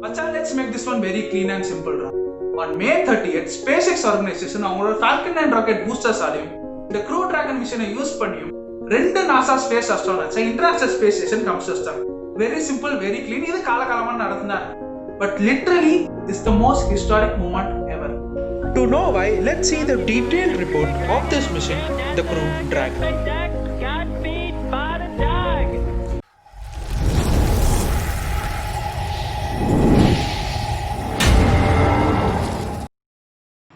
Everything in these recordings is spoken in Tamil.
But let's make this one very clean and simple. On May 30th, Spacex organization அவங்களோட Falcon 9 rocket boosters ஆலையும் இந்த Crew Dragon mission யூஸ் பண்ணியும் ரெண்டு NASA space astronauts International Space Station comes வச்சாங்க. Very simple, very clean. இது காலகாலமா நடந்தது. But literally it's the most historic moment ever. To know why, let's see the detailed report of this mission, the Crew Dragon.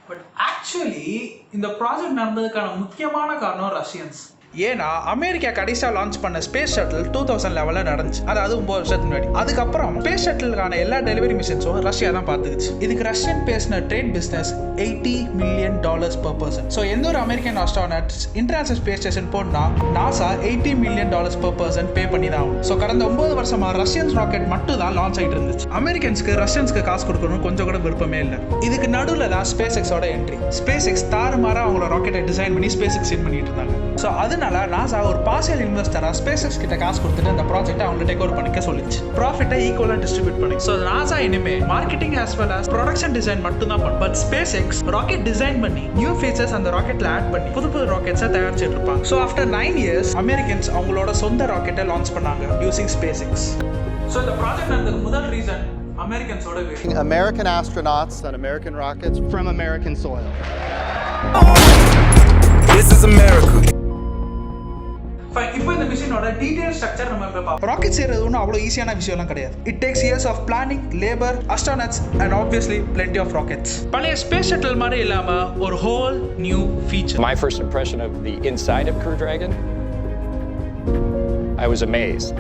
But actually, இந்த ப்ராஜெக்ட் நடந்ததுக்கான முக்கியமான காரணம் ரஷ்யன்ஸ். ஏன்னா அமெரிக்கா கடைசியா லான்ச் பண்ண ஸ்பேஸ் ஷட்டில் 2011 நடந்துச்சு. அதாவது 9 வருஷத்துக்கு முன்னாடி. அதுக்கப்புறம் ஸ்பேஸ் ஷட்டிலுக்கான எல்லா டெலிவரி மிஷன்ஸும் ரஷ்யா தான் பார்த்துக்குச்சு. இதுக்கு ரஷ்யன் பேசின trade business $80 million per person. So எந்த ஒரு American astronauts international space station போனா நாசா $80 million per person பே பண்ணி தான் ஆகும். ஸோ கடந்த 9 வருஷமா ரஷ்யன்ஸ் ராக்கெட் மட்டும் தான் லான்ச் ஆகிட்டு இருந்துச்சு. அமெரிக்கன்ஸ்க்கு ரஷ்யன்ஸ்க்கு காசு கொடுக்கணும் கொஞ்சம் கூட விருப்பமே இல்லை. இதுக்கு நடுவில் தான் ஸ்பேஸ்எக்ஸோட என்ட்ரி. ஸ்பேஸ்எக்ஸ் தாறுமாறா அவங்களோட ராக்கெட்டை டிசைன் பண்ணி ஸ்பேஸ்எக்ஸ் சென்ட் பண்ணிட்டு இருந்தாங்க. ஸோ அதனால நாசா ஒரு பார்சியல் இன்வெஸ்டரா ஸ்பேஸ்எக்ஸ் கிட்ட காசு கொடுத்துட்டு அந்த ப்ராஜெக்ட்டை அவங்க டேக் ஓவர் பண்ணிக்க சொல்லிச்சு. ப்ராஃபிட்டை ஈக்குவலா டிஸ்ட்ரிபியூட் பண்ணி. ஸோ நாசா இனிமே marketing as well as production design மட்டும் தான் பண்ணும். பட் ஸ்பேஸ்எக்ஸ் ராக்கெட் டிசைன் பண்ணி நியூ ஃபீச்சர்ஸ் அந்த ராக்கெட்ல ஆட் பண்ணி புது புது ராக்கெட்ஸை தயாரிச்சுட்டு இருப்பாங்க. ஸோ ஆஃப்டர் 9 years அமெரிக்கன்ஸ் அவங்களோட சொந்த ராக்கெட்டை லான்ச் பண்ணாங்க யூசிங் ஸ்பேஸ்எக்ஸ். ஸோ இந்த ப்ராஜெக்ட் நடந்ததுக்கு முதல் ரீசன் அமெரிக்கன்ஸோட vision. American astronauts on American rockets from American soil. This is America. இப்போ இந்த மிஷனோட டீடைல் ஸ்ட்ரக்சர் நம்ம பார்ப்போம். ராக்கெட் செய்யறது ஒன்றும் அவ்வளோ ஈஸியான விஷயம்லாம் கிடையாது. It takes years of planning, labour, astronauts and obviously plenty of rockets. பழைய ஸ்பேஸ் ஷட்டில் மாதிரி இல்லாம ஒரு whole new feature. My first impression of the inside of Crew Dragon, I was amazed.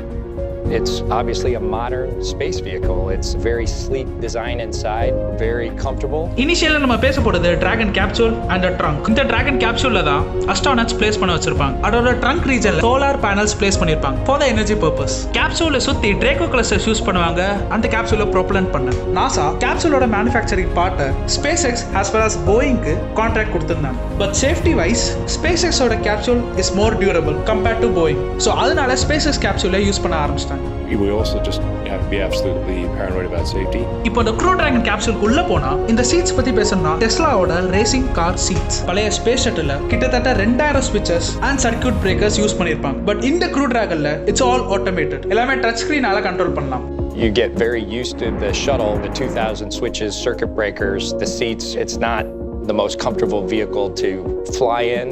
It's obviously a modern space vehicle. It's very sleek design inside, very comfortable. இனிஷியலா நம்ம பேச போறது டிராகன் கேப்சூல் அண்ட் ட்ரங்க். இந்த டிராகன் கேப்சூல்ல தான் அஸ்ட்ரோனட்ஸ் பிளேஸ் பண்ண வச்சிருப்பாங்க. அதோட ட்ரங்க் ரீஜன்ல சோலார் பேனல்ஸ் பிளேஸ் பண்ணிருப்பாங்க ஃபார் தி எனர்ஜி பர்பஸ். கேப்சூலை சுத்தி டிராகோ கிளஸ்டர்ஸ் யூஸ் பண்ணுவாங்க அந்த கேப்சூலை ப்ரொபலன்ட் பண்ண. நாசா கேப்சூலோட மேனுஃபேக்சரிங் பார்ட்டை ஸ்பேஸ்எக்ஸ் as well as போயிங்க்கு கான்ட்ராக்ட் கொடுத்திருந்தாங்க. பட் சேஃப்டி வைஸ் ஸ்பேஸ்எக்ஸோட capsule is more durable compared to Boeing. So அதனால ஸ்பேஸ்எக்ஸ் கேப்சூலை யூஸ் பண்ண ஆரம்பிச்சிட்டாங்க. We also just have to be absolutely paranoid about safety. இப்போ இந்த Crew Dragon capsule உள்ள போனா இந்த சீட்ஸ் பத்தி பேசணும்னா டெஸ்லாவோட ரேசிங் கார் சீட்ஸ். பழைய ஸ்பேஸ் ஷட்டில்ல கிட்டத்தட்ட 2000 ஸ்விட்சஸ் அண்ட் சர்க்யூட் பிரேக்கர்ஸ் யூஸ் பண்ணிருப்பாங்க. பட் இந்த Crew Dragonல இட்ஸ் ஆல் ஆட்டோமேட்டட். எல்லாமே டச் ஸ்கிரீனால கண்ட்ரோல் பண்ணலாம். You get very used to the shuttle, the 2000 switches, circuit breakers, the seats. It's not the most comfortable vehicle to fly in.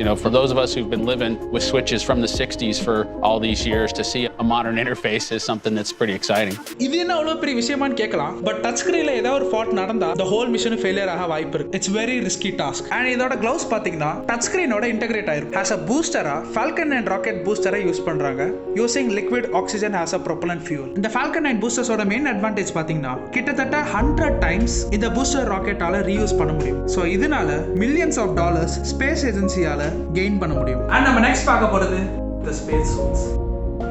You know, for those of us who've been living with switches from the 60s for all these years, to see a modern interface is something that's pretty exciting. இது என்ன அவ்வளவு பெரிய விஷயமான்னு கேட்கலாம். பட் டச் ஸ்கிரீன்ல ஏதாவது ஒரு ஃபால்ட் நடந்தா the whole mission ஃபெயிலியர் ஆக வாய்ப்பு இருக்கு. It's very risky task. And இதோட gloves பாத்தீங்கன்னா டச் ஸ்கிரீனோட இன்டகிரேட் ஆயிருக்கு. As a booster, Falcon 9 rocket booster use பண்றாங்க using liquid oxygen as a propellant fuel. இந்த Falcon 9 boosters ஓட மெயின் அட்வான்டேஜ் பாத்தீங்கன்னா கிட்டத்தட்ட 100 times இந்த பூஸ்டர் ராக்கெட்டால ரீயூஸ் பண்ண முடியும். சோ இதனால millions of dollars ஸ்பேஸ் ஏஜென்சியால கெயின் பண்ண முடியும். And நம்ம நெக்ஸ்ட் பார்க்க போறது the space suits.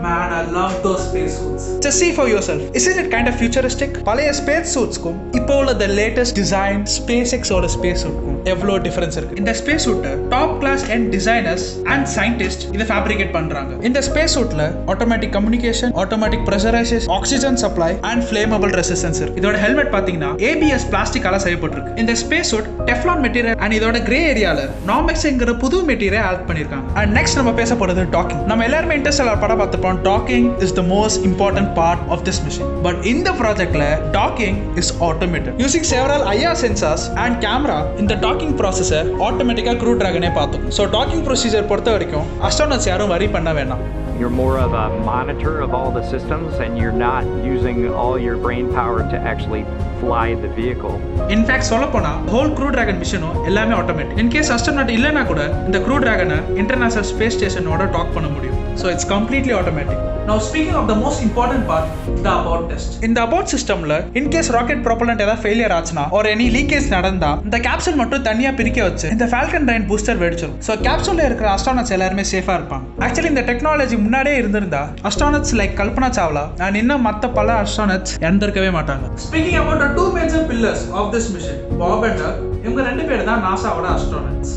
Man, I love those space suits. Just see for yourself. Isn't it kind of futuristic? பழைய ஸ்பேஸ் சூட்ஸ்க்கும் இப்போ உள்ள the latest design SpaceX ஓட ஸ்பேஸ் சூட்க்கும் எவ்வளோ டிஃபரன்ஸ் இருக்கு. இந்த ஸ்பேஸ் சூட்டை top class and designers and scientist இதை ஃபேப்ரிகேட் பண்றாங்க. இந்த ஸ்பேஸ் சூட்ல automatic communication, automatic pressurization, oxygen supply and flammable resistance இருக்கு. இதோட ஹெல்மெட் பாத்தீங்கன்னா ABS பிளாஸ்டிக்கால செய்யப்பட்டிருக்கு. இந்த space suit Teflon material and இதோட கிரே ஏரியால நாமெக்ஸ்ங்கிற புது மெட்டீரியல் ஆட் பண்ணிருக்காங்க. அண்ட் நெக்ஸ்ட் நம்ம பேச போறது டாக்கிங். நம்ம எல்லாரும் இன்டர்ஸ்டெல்லார் படம் பார்த்துப்போம். Docking is the most important part of this mission. But in the project, docking is automated. Using several IR sensors and camera in the docking processor, automatically Crew Dragon பார்த்துக்கும். So docking procedure பொறுத்த வரைக்கும் astronauts யாரும் worry பண்ண வேண்டாம். You're more of a monitor of all the systems and you're not using all your brain power to actually fly the vehicle. In fact, சொல்லப்போனா whole Crew Dragon மிஷனும் எல்லாமே ஆட்டோமேட்டிக். In case astronaut இல்லனா கூட இந்த Crew Dragon-ஐ இன்டர்நேஷனல் ஸ்பேஸ் ஸ்டேஷனோட டாக் பண்ண முடியும். So it's completely automatic. Now speaking of the most important part, the abort test. In the abort systemல in case rocket propellant ஏதாவது ஃபெயிலியர் ஆச்சுனா or any leakage நடந்தா இந்த கேப்சூல் மட்டும் தனியா பிரிக்க வச்சு இந்த Falcon 9 பூஸ்டர் வெடிச்சிரும். So கேப்சூல்ல இருக்கிற அஸ்ட்ரோனட்ஸ் எல்லாரும் சேஃபா இருப்பாங்க. Actually இந்த டெக்னாலஜி முன்னாடியே இருந்திருந்தா astronauts like Kalpana Chawla and இன்னும் மத்த பல அஸ்ட்ரோனட்ஸ் இறந்திருக்கவே மாட்டாங்க. Speaking about the two major pillars of this mission, Bob and Doug, இவங்க ரெண்டு பேர் தான் நாசாவோட அஸ்ட்ரோனட்ஸ்.